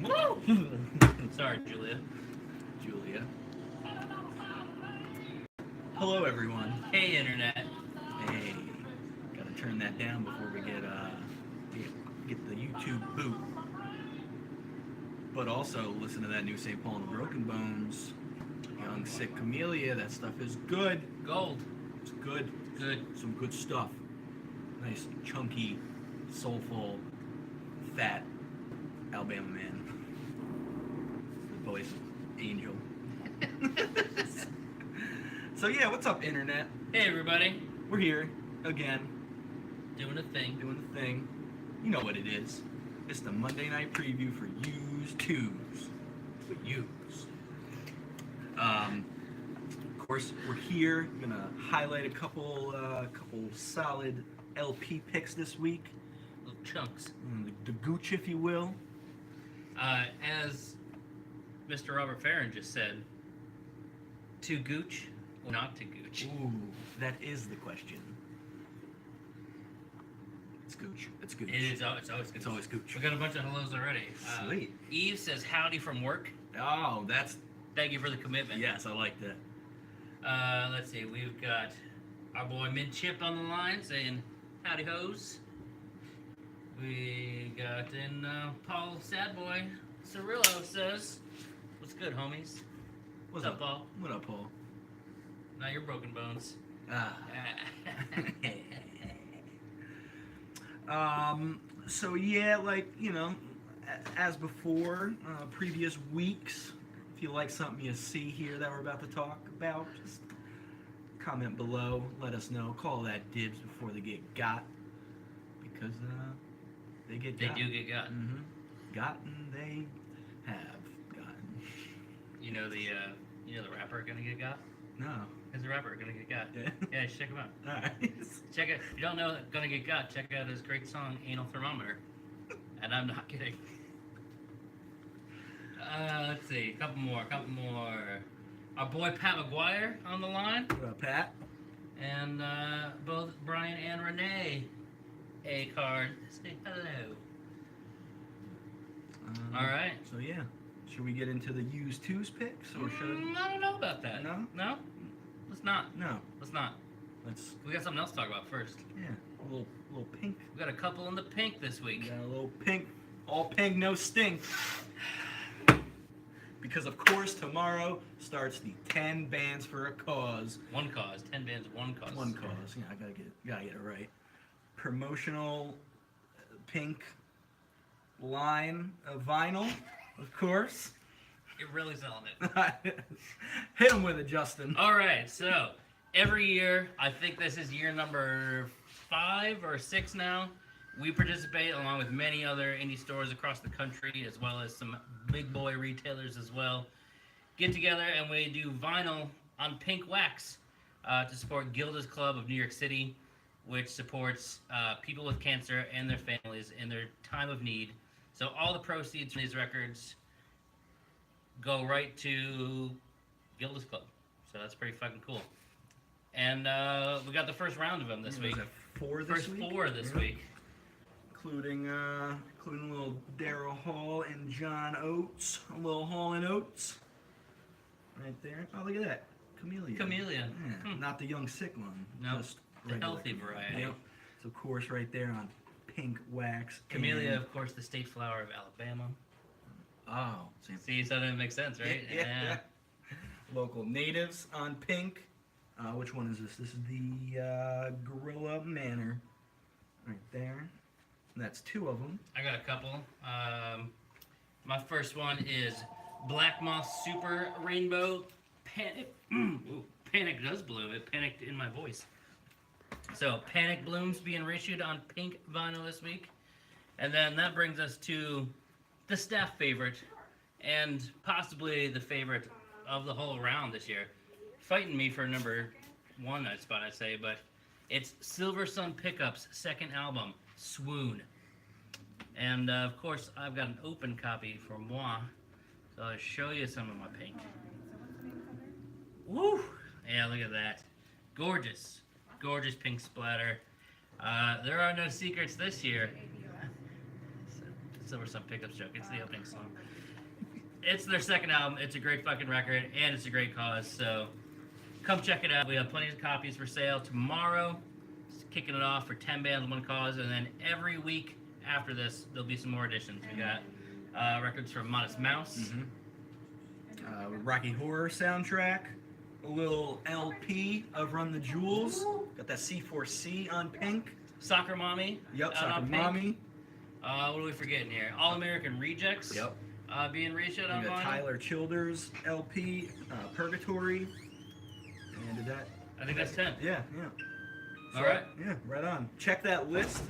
Woo! Sorry, Julia. Julia. Hello, everyone. Hey, Internet. Hey, gotta turn that down before we get the YouTube boot. But also listen to that new St. Paul and the Broken Bones, Young Sick Camellia. That stuff is good. Gold. It's good. Good. Some good stuff. Nice, chunky, soulful, fat Alabama man. The voice of Angel. So yeah, what's up, Internet? Hey, everybody. We're here again, Doing a thing. doing the thing. You know what it is. It's the Monday night preview for Used Twos. For Used. Of course, we're here. I'm gonna highlight a couple solid LP picks this week. Little chunks. The gooch, if you will. As Mr. Robert Farron just said, to gooch or not to gooch? Ooh, that is the question. It's gooch. It's gooch. It's always gooch. It's always gooch. We got a bunch of hellos already. Sweet. Eve says, howdy from work. Oh, that's... Thank you for the commitment. Yes, I like that. Let's see. We've got our boy Mid Chip on the line saying, howdy hoes. We got in Paul Sadboy Cirillo says, what's good, homies? What's up, Paul? What up, Paul? Now you're broken bones. Ah. So yeah, like, you know, as before, previous weeks, if you like something you see here that we're about to talk about, just comment below, let us know, call that dibs before they get got, because they get They got. do get gotten. Mm-hmm. Gotten, they have gotten. You know the rapper gonna get got? No. Is the rapper gonna get got? Yeah. Yeah, check him out. Alright. Check it. If you don't know gonna get got, check out his great song Anal Thermometer. And I'm not kidding. Let's see, a couple more. Our boy Pat McGuire on the line, What up, Pat? and both Brian and Renee A card. Say hello. All right. So yeah, should we get into the used twos picks, or should I don't know about that. No? No. Let's not. no? Let's not. Let's We got something else to talk about first. yeah, a little pink. We got a couple in the pink this We week. got a little pink, all pink, no stink. Because of course tomorrow starts the 10 bands for a cause. One cause, 10 bands, one cause. One cause. Yeah, I gotta get it right. Promotional pink line of vinyl, of course. You're really selling it. Hit him with it, Justin. All right, so every year, I think this is year number 5 or 6 now, we participate along with many other indie stores across the country, as well as some big boy retailers as well. Get together and we do vinyl on pink wax to support Gilda's Club of New York City, which supports people with cancer and their families in their time of need. So all the proceeds from these records go right to Gilda's Club. So that's pretty fucking cool. And we got the first round of them this week. Was that 4 this First week? 4 this Yeah. week. Including little Daryl Hall and John Oates. A little Hall and Oates. Right there. Oh, look at that. Camellia. Camellia. Yeah, not the young sick one. No, just the regular healthy camellia. variety. Yep. So, of course, right there on pink wax. Camellia, and- of course, the state flower of Alabama. Oh, same thing. See, so that makes sense, right? Yeah. Local natives on pink. Which one is this? This is the Gorilla Manor. Right there. That's 2 of them. I got a couple. My first one is Black Moth Super Rainbow Panic. Ooh, Panic does bloom. It panicked in my voice. So, Panic Blooms being reissued on pink vinyl this week. And then that brings us to the staff favorite, and possibly the favorite of the whole round this year. Fighting me for number 1 spot, I'd say, but it's Silver Sun Pickup's second album, Swoon. And of course, I've got an open copy for moi, so I'll show you some of my pink. Woo! Yeah, look at that. Gorgeous. Gorgeous pink splatter. There are no secrets this year. Silver Sun Pickups joke. It's the opening song. It's their second album. It's a great fucking record, and it's a great cause. So come check it out. We have plenty of copies for sale tomorrow. Just kicking it off for 10 bands, one cause, and then every week after this, there'll be some more editions. We got records from Modest Mouse. Rocky Horror soundtrack. A little LP of Run the Jewels. Got that C4C on pink. Soccer Mommy. Yep, Soccer on Mommy. What are we forgetting here? All American Rejects. Yep. Being reissued We on got vinyl. Tyler Childers LP, Purgatory. And did that? I think that's 10. Yeah. All right. Yeah, right on. Check that list.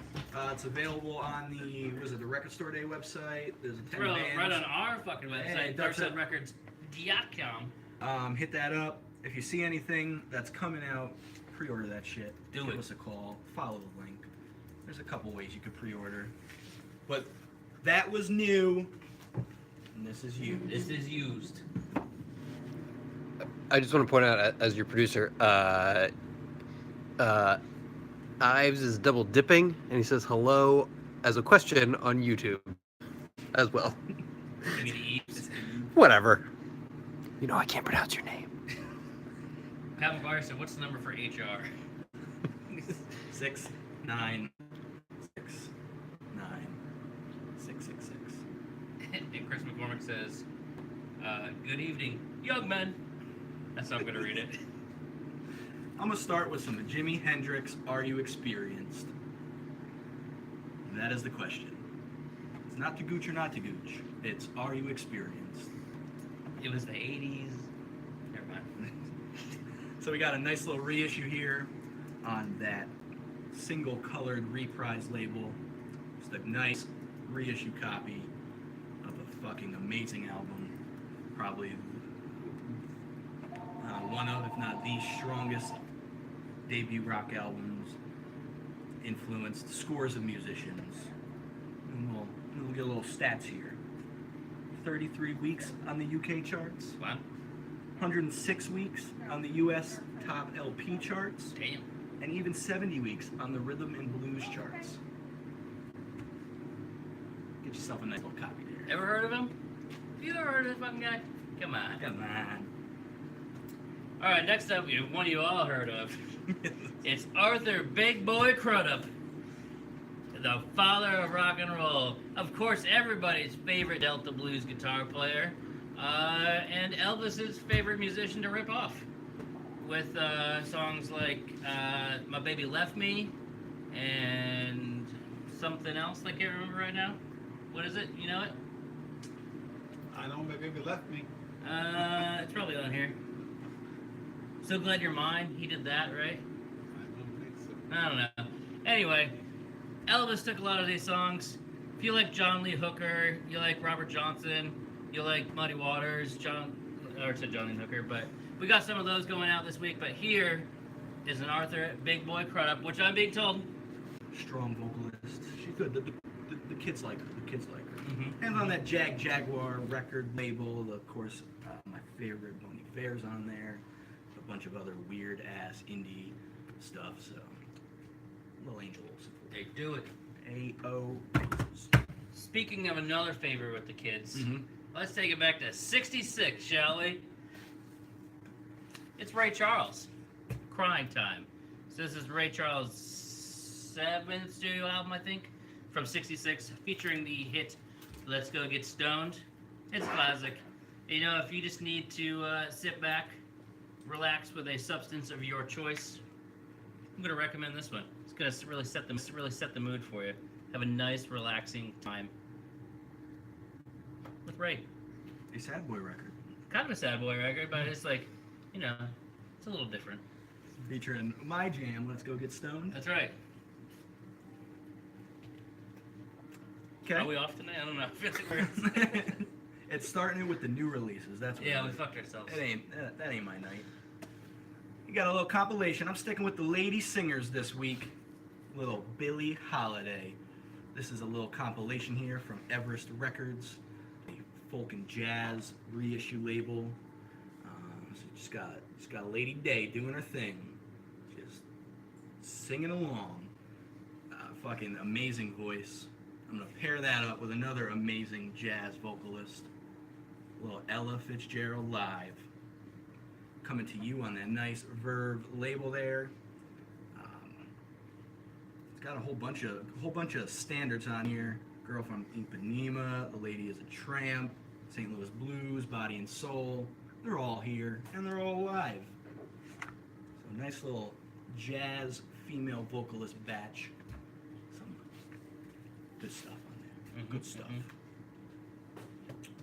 It's available on the Record Store Day website. There's a 10 bands. Right on our fucking website, Hey, DarksideRecords.com. Hit that up. If you see anything that's coming out, pre-order that shit. Give us a call. Follow the link. There's a couple ways you could pre-order. But that was new, and this is used. This is used. I just want to point out, as your producer, Ives is double dipping, and he says hello as a question on YouTube as well. You mean Eves? Whatever. You know I can't pronounce your name. Pat McGuire said, "What's the number for HR?" 6969666. And Chris McCormick says, "Good evening, young men." That's how I'm gonna read it. I'm gonna start with some Jimi Hendrix. Are you experienced? That is the question. It's not to gooch or not to gooch. It's are you experienced? It was the '80s. Never mind. So we got a nice little reissue here on that single colored reprise label. Just a nice reissue copy of a fucking amazing album. Probably one of, if not the strongest debut rock albums. Influenced scores of musicians. And we'll get a little stats here. 33 weeks on the UK charts. Wow. 106 weeks on the US top LP charts. Damn. And even 70 weeks on the rhythm and blues charts. Get yourself a nice little copy there. Ever heard of him? Have you ever heard of this fucking guy? Come on. Come on. All right, next up, one you all heard of. It's Arthur Big Boy Crudup, the father of rock and roll. Of course, everybody's favorite Delta blues guitar player, and Elvis's favorite musician to rip off, with songs like "My Baby Left Me" and something else I can't remember right now. What is it? You know it? I know my baby left me. It's probably on here. So Glad You're Mine. He did that, right? I don't think so. I don't know. Anyway, Elvis took a lot of these songs. If you like John Lee Hooker, you like Robert Johnson, you like Muddy Waters, John Lee Hooker, but we got some of those going out this week. But here is an Arthur Big Boy Crudup, which I'm being told. Strong vocalist. She's good. The kids like her. The kids like her. Mm-hmm. And on that Jaguar record label, of course, my favorite Bon Iver's on there. A bunch of other weird ass indie stuff. So, little Angel Olsen. They do it. A.O. Speaking of another favorite with the kids, Mm-hmm. let's take it back to '66, shall we? It's Ray Charles, Crying Time. So this is Ray Charles' 7th studio album, I think, from '66, featuring the hit "Let's Go Get Stoned." It's classic. You know, if you just need to sit back, relax with a substance of your choice, I'm gonna recommend this one. It's gonna really set the mood for you. Have a nice, relaxing time with Ray. A sad boy record. Kind of a sad boy record, but it's like, you know, it's a little different. Featuring my jam, Let's Go Get Stoned. That's right. Okay. Are we off tonight? I don't know. I feel like we're It's starting with the new releases. That's what yeah, it we is. fucked ourselves. That ain't my night. You got a little compilation. I'm sticking with the lady singers this week. Little Billie Holiday. This is a little compilation here from Everest Records, a folk and jazz reissue label. So just got Lady Day doing her thing, just singing along. Fucking amazing voice. I'm gonna pair that up with another amazing jazz vocalist, little Ella Fitzgerald live, coming to you on that nice Verve label there. It's got a whole bunch of standards on here. Girl from Ipanema, The Lady is a Tramp, St. Louis Blues, Body and Soul. They're all here, and they're all live. So nice little jazz female vocalist batch. Some good stuff on there. Mhm, Good stuff.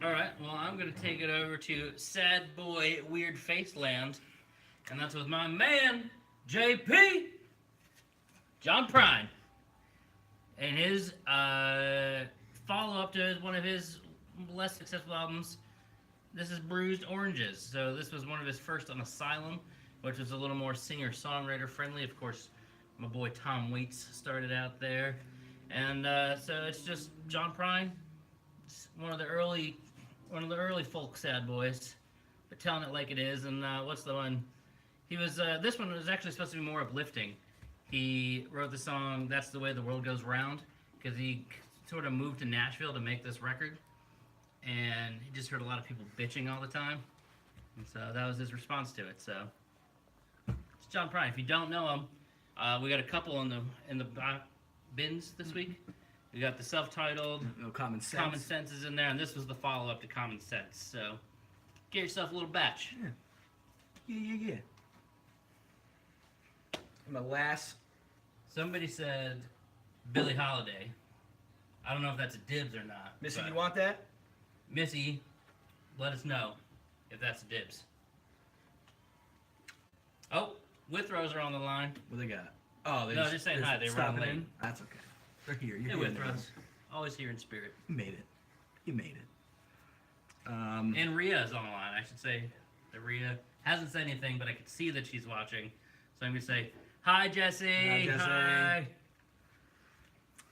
All right, well, I'm going to take it over to Sad Boy Weird Face Land, and that's with my man, JP, John Prine, and his follow-up to one of his less successful albums. This is Bruised Oranges. So this was one of his first on Asylum, which was a little more singer-songwriter friendly. Of course, my boy Tom Waits started out there. And so it's just John Prine, one of the early folk sad boys, but telling it like it is. And what's the one? He was this one was actually supposed to be more uplifting. He wrote the song "That's the Way the World Goes Round" because he sort of moved to Nashville to make this record, and he just heard a lot of people bitching all the time, and so that was his response to it. So it's John Prine. If you don't know him, we got a couple in the bins this week. We got the self-titled No Common Sense. Common Sense is in there, and this was the follow-up to Common Sense. So get yourself a little batch. Yeah. And my last. Somebody said Billie Holiday. I don't know if that's a dibs or not. Missy, but you want that? Missy, let us know if that's a dibs. Oh, Withrose are on the line. What they got? Oh, No, just saying hi, they were stopping running in. late. That's okay. They're here. You're Hey, here. Withrose. Always here in spirit. You made it. You made it. And Rhea is on the line. I should say that Rhea hasn't said anything, but I could see that she's watching. So I'm going to say, hi, Jesse. Hi, Jesse.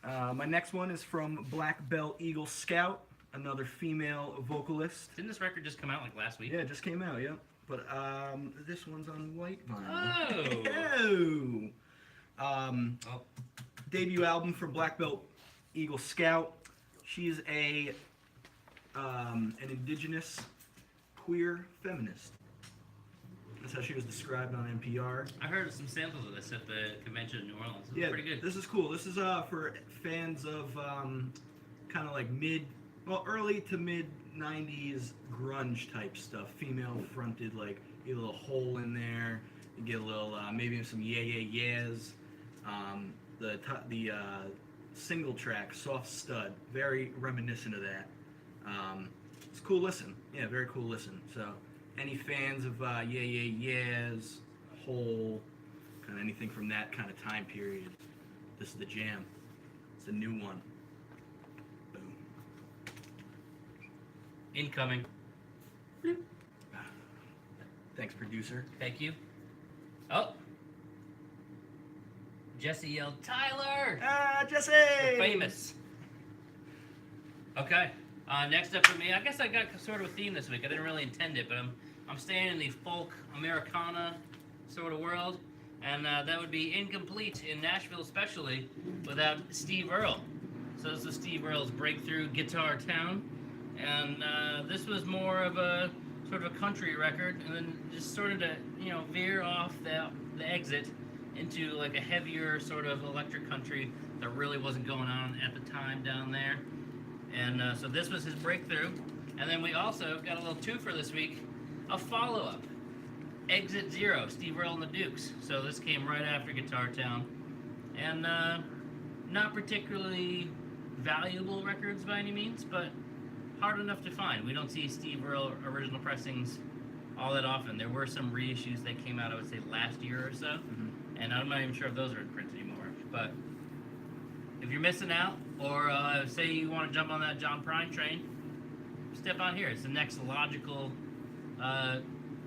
Hi. My next one is from Black Belt Eagle Scout, another female vocalist. Didn't this record just come out like last week? Yeah, it just came out, yeah. But this one's on white vinyl. Oh. Oh. Debut album from Black Belt Eagle Scout. She's an indigenous queer feminist. That's how she was described on NPR. I heard some samples of this at the convention in New Orleans. It was Yeah, pretty good. this is cool. This is for fans of kind of like early to mid 90s grunge type stuff. Female fronted, like you get a little hole in there. You get a little maybe some yeah yeahs. The single track Soft Stud, very reminiscent of that. It's a cool listen. Yeah, very cool listen. So any fans of yeah yeahs, Hole, kind of anything from that kind of time period, this is the jam. It's a new one. Boom. Incoming. Thanks, producer. Thank you. Oh. Jesse yelled, Tyler! Ah, Jesse! We're famous. Okay. Next up for me, I guess I got sort of a theme this week. I didn't really intend it, but I'm staying in the folk Americana sort of world, and that would be incomplete in Nashville, especially without Steve Earle. So this is Steve Earle's breakthrough Guitar Town, and this was more of a sort of a country record, and then just sort of to veer off the exit into like a heavier sort of electric country that really wasn't going on at the time down there. And so this was his breakthrough. And then we also got a little twofer this week, a follow-up, Exit Zero, Steve Earle and the Dukes. So this came right after Guitar Town. And not particularly valuable records by any means, but hard enough to find. We don't see Steve Earle original pressings all that often. There were some reissues that came out, I would say, last year or so. Mm-hmm. And I'm not even sure if those are in print anymore. But if you're missing out, or say you want to jump on that John Prine train, step on here. It's the next logical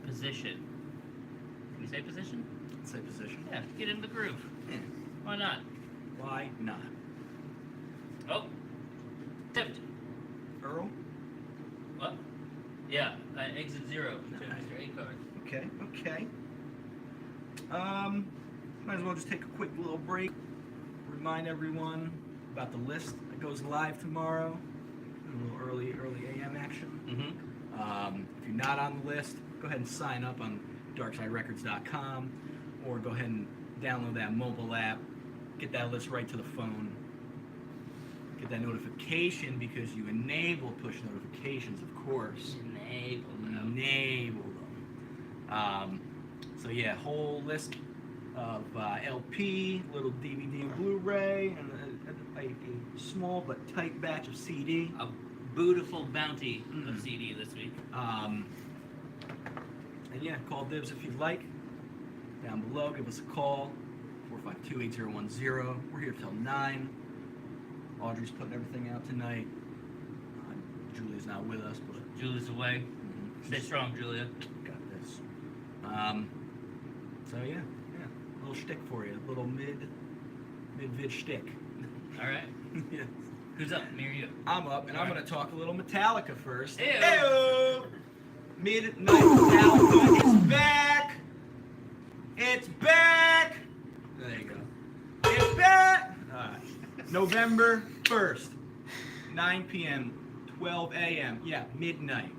position. Can you say position? Let's say position. Yeah, get into the groove. Yeah. Why not? Why not? Oh, tipped. Earl? What? Yeah, Exit Zero to Nice. Mr. A card. Okay. Might as well just take a quick little break. Remind everyone about the list I goes live tomorrow. A little early AM action. If you're not on the list, go ahead and sign up on darksiderecords.com or go ahead and download that mobile app. Get that list right to the phone. Get that notification because you enable push notifications, of course. Enable them. So yeah, whole list of LP, little DVD and Blu-ray, and a small but tight batch of CD. A beautiful bounty of CD this week. And yeah, call Dibs if you'd like. Down below, give us a call. 452-8010. We're here till 9. Audrey's putting everything out tonight. Julia's not with us, but Julia's away. Stay strong, Julia. got this. So yeah, a little shtick for you, a little mid-vid shtick. All right. Yeah. Who's up? Me or you? I'm up, and I'm going to talk a little Metallica first. Ew. Ew. Midnight Metallica is back. It's back. There you go. It's back. All right. November 1st, 9 p.m., 12 a.m. Yeah, midnight.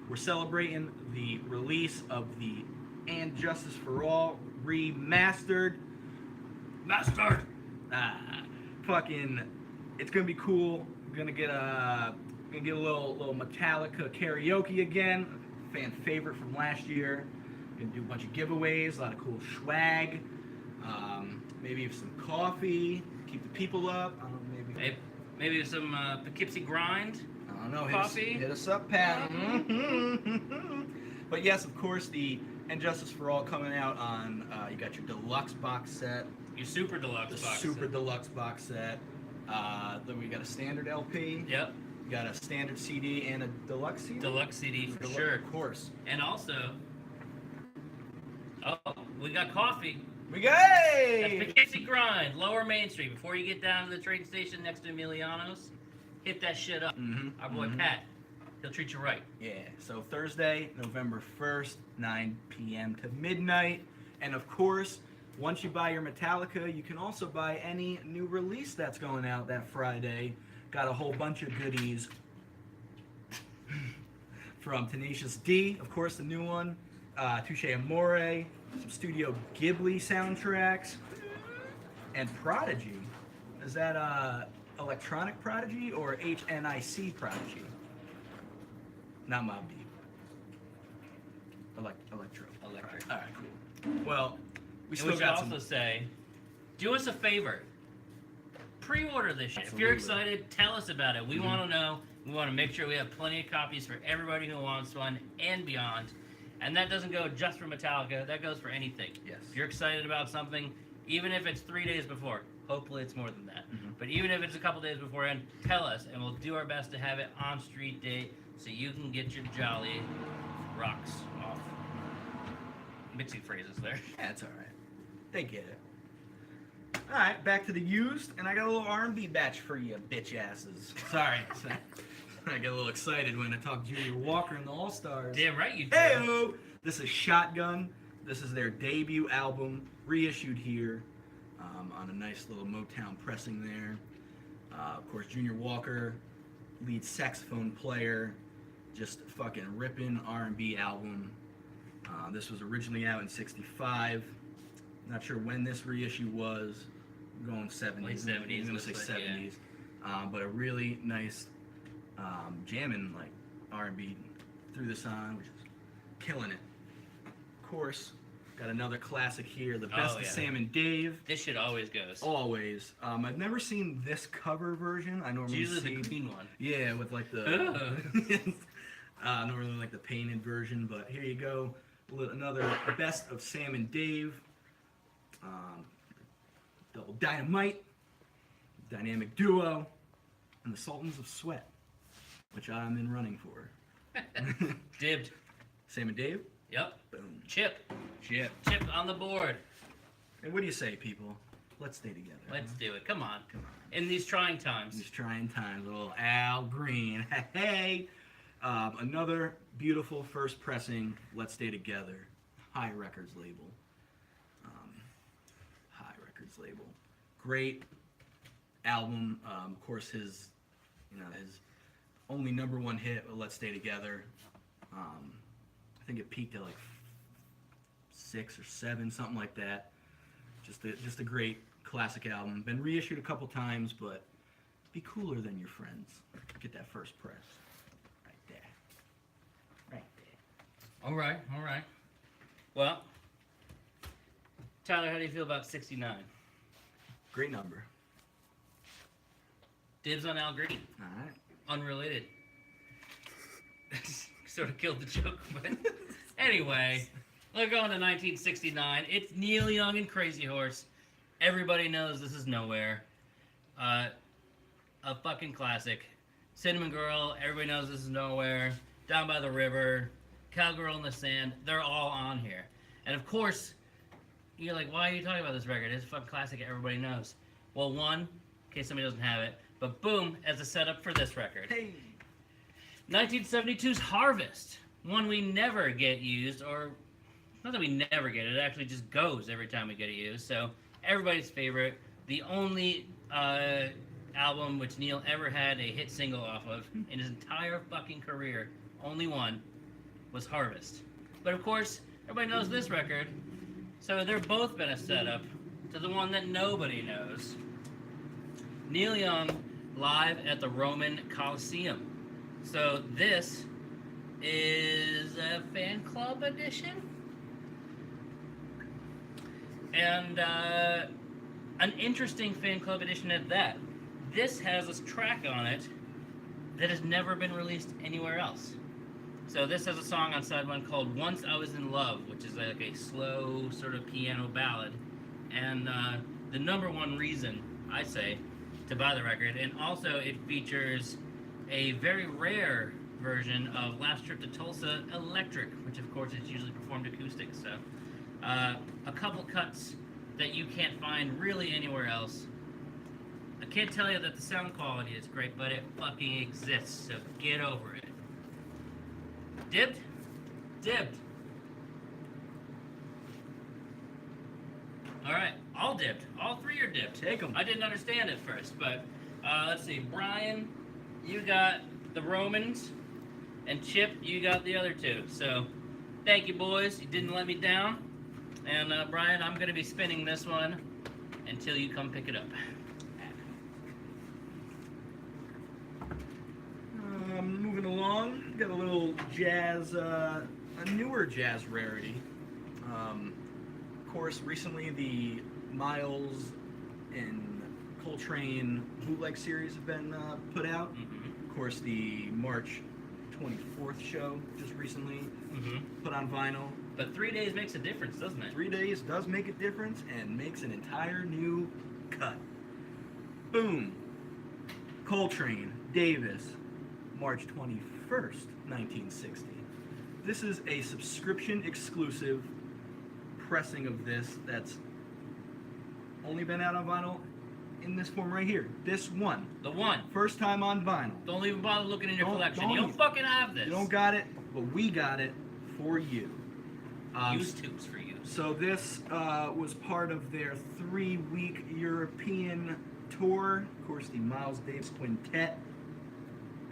We're celebrating the release of the And Justice for All remastered. Fucking, it's gonna be cool. Gonna get a little Metallica karaoke again. Fan favorite from last year. Gonna do a bunch of giveaways, a lot of cool swag. Maybe some coffee. Keep the people up. I don't know, Maybe some Poughkeepsie grind. I don't know. Coffee? Hit us up, Pat. But yes, of course, the And Justice for All coming out on. You got your deluxe box set. Your super deluxe The box. super deluxe box set. Then we got a standard LP. Yep. We got a standard CD and a deluxe CD. Deluxe CD for Deluxe, sure. Of course. And also, we got coffee. We got. That's Poughkeepsie grind, Lower Main Street. Before you get down to the train station next to Emiliano's, hit that shit up. Our boy Pat, he'll treat you right. Yeah. So Thursday, November 1st, 9 p.m. to midnight, and of course. Once you buy your Metallica, you can also buy any new release that's going out that Friday. Got a whole bunch of goodies from Tenacious D, of course, the new one. Touche Amore, some Studio Ghibli soundtracks, and Prodigy. Is that Electronic Prodigy or HNIC Prodigy? Not Mob Deep. Electro. Electric. All right, cool. Well. We We still should got also say, do us a favor. Pre-order this shit. If Absolutely. you're excited, tell us about it. We want to know. We want to make sure we have plenty of copies for everybody who wants one and beyond. And that doesn't go just for Metallica. That goes for anything. Yes. If you're excited about something, even if it's 3 days before, hopefully it's more than that. Mhm. But even if it's a couple days beforehand, tell us, and we'll do our best to have it on street date so you can get your jolly rocks off. Mixing phrases there. That's all right. They get it. All right, back to the used, and I got a little R&B batch for you, bitch asses. Sorry, I get a little excited when I talk Junior Walker and the All Stars. Damn right you do. Hey, this is Shotgun. This is their debut album, reissued here on a nice little Motown pressing there. Of course, Junior Walker, lead saxophone player, just fucking ripping R&B album. This was originally out in '65. Not sure when this reissue was. I'm going 70s. Late 70s, I'm going to say looks like, 70s. But a really nice jamming like R&B through the song, which is killing it. Of course, got another classic here, the best of Sam and Dave. This shit always goes. Always. I've never seen this cover version. I normally It's usually see the green one. yeah, with like the normally like the painted version, but here you go. Another best of Sam and Dave. Double Dynamite, dynamic duo, and the Sultans of Sweat, which I'm in running for. Dibbed. Sam and Dave. Yep. Boom. Chip. Chip. Chip on the board. And what do you say, people? Let's stay together. Let's do it. Come on. Come on. In these trying times. These trying times, little Al Green. Hey, another beautiful first pressing. Let's Stay Together. High Records label. High Records label. Great album. Of course, his You know, his only #1 hit, "Let's Stay Together." I think it peaked at like 6 or 7, something like that. Just a great classic album. Been reissued a couple times, but be cooler than your friends. Get that first press. Right there. Right there. All right, all right. Well, Tyler, how do you feel about 69? Great number. Dibs on Al Green. All right. Unrelated. Sort of killed the joke, but anyway, we're going to 1969. It's Neil Young and Crazy Horse. Everybody knows this is Nowhere. A fucking classic. Cinnamon Girl, everybody knows this is Nowhere. Down by the River, Cowgirl in the Sand, they're all on here. And of course, you're like, why are you talking about this record? It's a fucking classic everybody knows. Well, one, in case somebody doesn't have it, but boom, as a setup for this record. Hey. 1972's Harvest, one we never get used, or not that we never get it, it actually just goes every time we get it used. So everybody's favorite, the only album which Neil ever had a hit single off of in his entire fucking career, only one, was Harvest. But of course, everybody knows this record, so they're both been a setup to the one that nobody knows. Neil Young live at the Roman Coliseum. So this is a fan club edition, and an interesting fan club edition at that. This has a track on it that has never been released anywhere else. So this has a song on side 1 called "Once I Was in Love," which is like a slow sort of piano ballad, and the #1 reason I say to buy the record, and also it features a very rare version of Last Trip to Tulsa Electric, which of course is usually performed acoustic. So a couple cuts that you can't find really anywhere else. I can't tell you that the sound quality is great, but it fucking exists, so get over it. Dibbed? Dibbed. Alright, all dipped. All 3 are dipped. Take 'em. I didn't understand at first, but let's see. Brian, you got the Romans, and Chip, you got the other 2. So, thank you, boys. You didn't let me down. And Brian, I'm going to be spinning this one until you come pick it up. Moving along, got a little jazz, a newer jazz rarity. Of course, recently the Miles and Coltrane bootleg series have been put out. Mm-hmm. Of course, the March 24th show just recently Mm-hmm. put on vinyl. But 3 days makes a difference, doesn't it? 3 days does make a difference and makes an entire new cut. Boom. Coltrane, Davis, March 21st, 1960. This is a subscription exclusive pressing of this that's only been out on vinyl in this form right here. This one. The one. First time on vinyl. Don't even bother looking in your collection. You don't don't fucking have this. You don't got it, but we got it for you. Use tubes for you. So this was part of their 3-week European tour. Of course, the Miles Davis Quintet.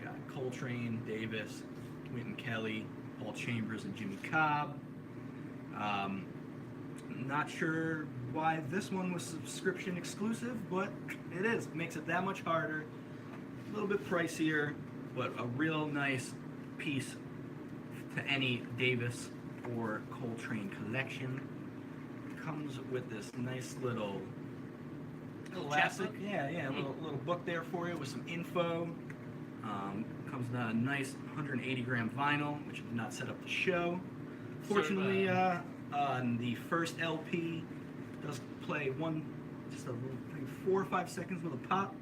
Got Coltrane, Davis, Wynton Kelly, Paul Chambers, and Jimmy Cobb. Not sure why this one was subscription exclusive, but it is. Makes it that much harder. A little bit pricier, but a real nice piece to any Davis or Coltrane collection. Comes with this nice little classic. chapbook? Yeah, a little book there for you with some info. Comes with a nice 180-gram vinyl, which did not set up the show. Fortunately, on the first LP, does play just a little, maybe 4 or 5 seconds with a pop.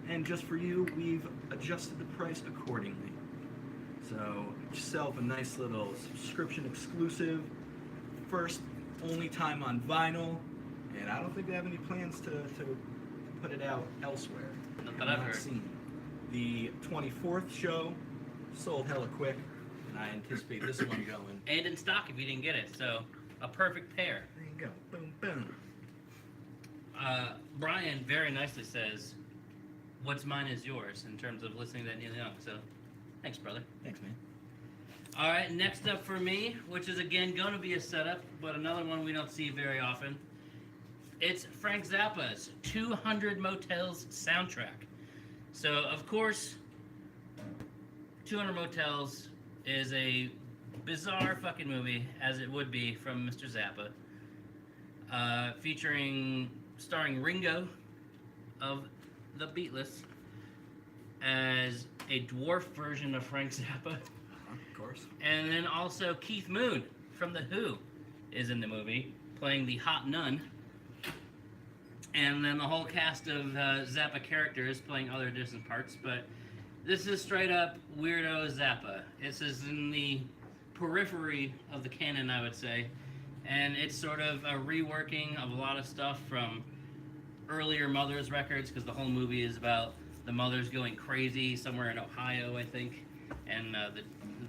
And just for you, we've adjusted the price accordingly. So, yourself a nice little subscription exclusive, first only time on vinyl, and I don't think they have any plans to put it out elsewhere. Not that I've heard. Seen. The 24th show sold hella quick, and I anticipate this one going. And in stock if you didn't get it, so a perfect pair. There you go, boom, boom. Brian very nicely says, what's mine is yours in terms of listening to that Neil Young. So, thanks, brother. Thanks, man. All right, next up for me, which is again going to be a setup, but another one we don't see very often. It's Frank Zappa's 200 Motels soundtrack. So, of course, 200 Motels is a bizarre fucking movie, as it would be from Mr. Zappa, starring Ringo of the Beatles as a dwarf version of Frank Zappa. Of course. And then also Keith Moon from The Who is in the movie, playing the hot nun. And then the whole cast of Zappa characters playing other distant parts. But this is straight up weirdo Zappa. This is in the periphery of the canon, I would say. And it's sort of a reworking of a lot of stuff from earlier Mothers records, because the whole movie is about the Mothers going crazy somewhere in Ohio, I think. And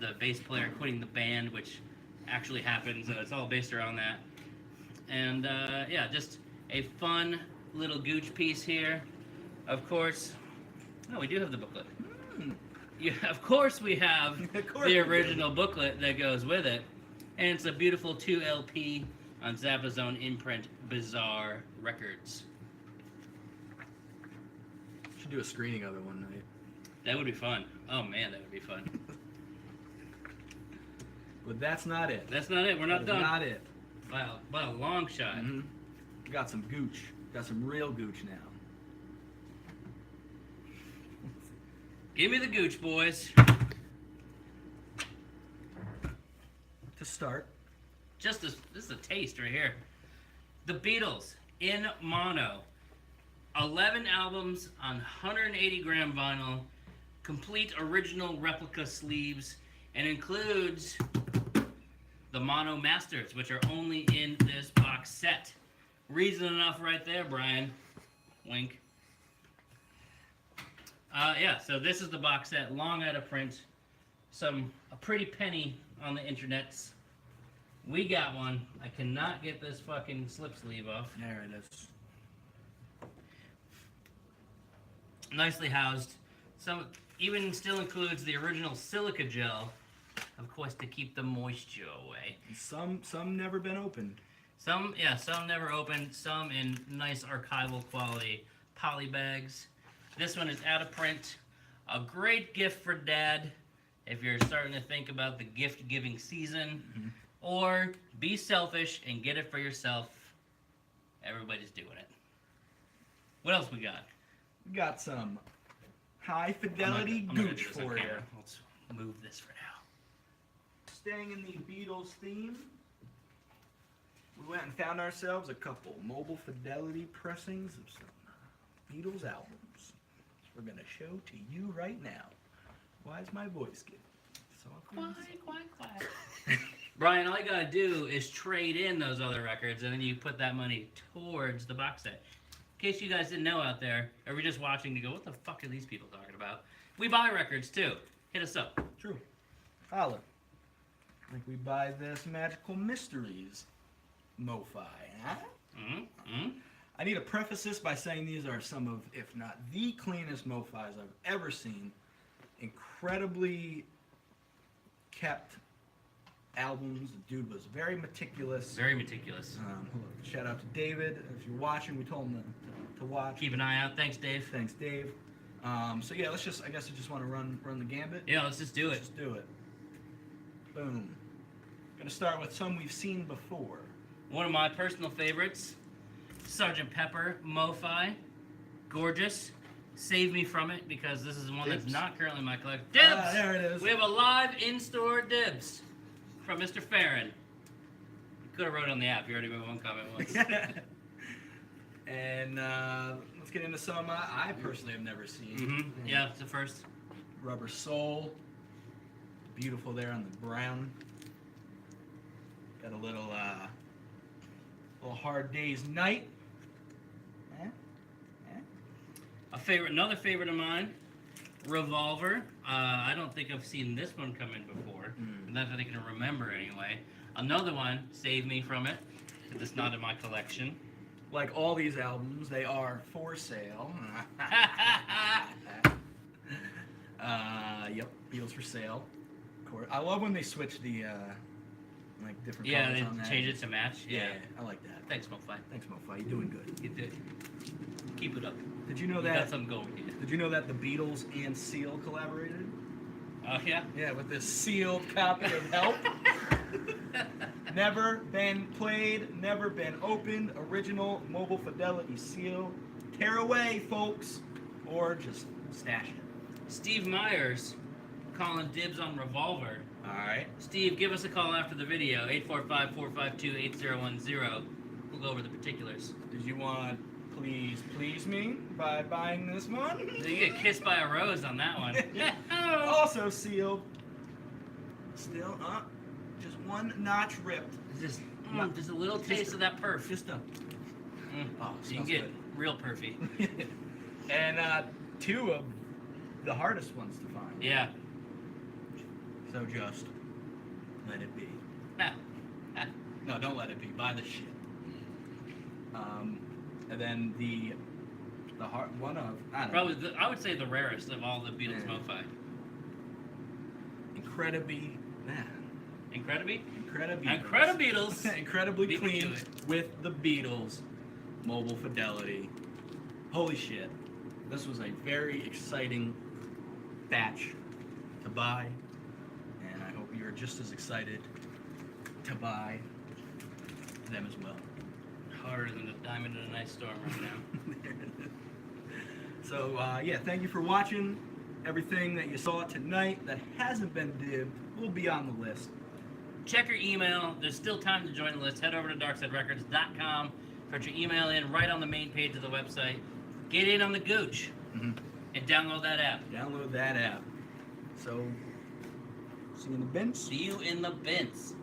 the bass player quitting the band, which actually happened, so it's all based around that. And yeah, just a fun little gooch piece here. Of course, oh, we do have the booklet. Yeah, of course we have the original booklet that goes with it. And it's a beautiful 2 LP on Zappa's own imprint, Bizarre Records. Should do a screening of it one night. That would be fun. Oh man, that would be fun. But that's not it. That's not it. We're not That is done. not it. By a long shot. Mm-hmm. Got some gooch. Got some real gooch now. Give me the gooch, boys. To start, This is a taste right here. The Beatles in mono. 11 albums on 180 gram vinyl, complete original replica sleeves, and includes the mono masters, which are only in this box set. Reason enough right there, Brian. Wink. Yeah, so this is the box set, long out of print. A pretty penny on the internets. We got one. I cannot get this fucking slip sleeve off. there it is. Nicely housed. Some even still includes the original silica gel, of course, to keep the moisture away. Some never been opened. Some never opened. Some in nice archival quality poly bags. This one is out of print. A great gift for Dad if you're starting to think about the gift giving season, or be selfish and get it for yourself. Everybody's doing it. What else we got? We got some high fidelity I'm gonna gooch do this on for you. camera. Let's move this for now. Staying in the Beatles theme, we went and found ourselves a couple mobile fidelity pressings of some Beatles albums. We're gonna show to you right now. Why is my voice getting so quiet? Brian, all you gotta do is trade in those other records, and then you put that money towards the box set. In case you guys didn't know out there, or we're just watching to go, what the fuck are these people talking about? We buy records too. Hit us up. True. Holla. Like we buy this Magical Mysteries MoFi, huh? I need to preface this by saying these are some of, if not the cleanest MoFis I've ever seen. Incredibly kept albums. The dude was very meticulous. Very meticulous. Shout out to David. If you're watching, we told him to watch. Keep an eye out. Thanks, Dave. Thanks, Dave. So yeah, I guess I just want to run the gambit. Yeah, let's just do it. Let's just do it. Boom. Gonna start with some we've seen before. One of my personal favorites, Sgt. Pepper MoFi. Gorgeous. Save me from it, because this is one that's Dibs. not currently in my collection. Dibs! There it is. We have a live in-store dibs from Mr. Farron. You could have wrote it on the app. You already made one comment once. And let's get into some I personally have never seen. Mm-hmm. Yeah, it's the first. Rubber Soul. Beautiful there on the brown. Got a little Hard Day's Night. Another favorite of mine, Revolver. I don't think I've seen this one come in before. Not that I can remember anyway. Another one, Save Me From It, because it's not in my collection. like all these albums, they are for sale. Yep, Beatles for sale. Of course, I love when they switch the like different Yeah, colors they on that. change it to match. Yeah, I like that. Thanks, MoFi. Thanks, MoFi. You're doing good. Get it. Keep it up. Did you know You that? got something going here. Did you know that the Beatles and Seal collaborated? Oh yeah. Yeah, with this sealed copy of Help. Never been played, never been opened. Original Mobile Fidelity seal. Tear away, folks, or just stash it. Steve Myers calling dibs on Revolver. All right. Steve, give us a call after the video. 845-452-8010. We'll go over the particulars. Did you want please me by buying this one? You get kissed by a rose on that one. Also sealed. Still up. Just one notch ripped. Just a little taste of that perf. Just a. Oh, So you can get real perfy. And two of the hardest ones to find. Yeah. So just let it be. No, don't let it be. Buy the shit. And then the hard one of I don't Probably, know. I would say the rarest of all the Beatles MoFi. Incredibly, Incredibeat? Incredibeatles. Incredibly Beat me to clean it. with the Beatles. Mobile Fidelity. Holy shit. This was a very exciting batch to buy. And I hope you're just as excited to buy them as well. Harder than a diamond in a nice storm right now. So, yeah, thank you for watching. Everything that you saw tonight that hasn't been dibbed will be on the list. Check your email. There's still time to join the list. Head over to darksiderecords.com. Put your email in right on the main page of the website. Get in on the gooch and download that app. Download that app. So, see you in the bins. See you in the bins.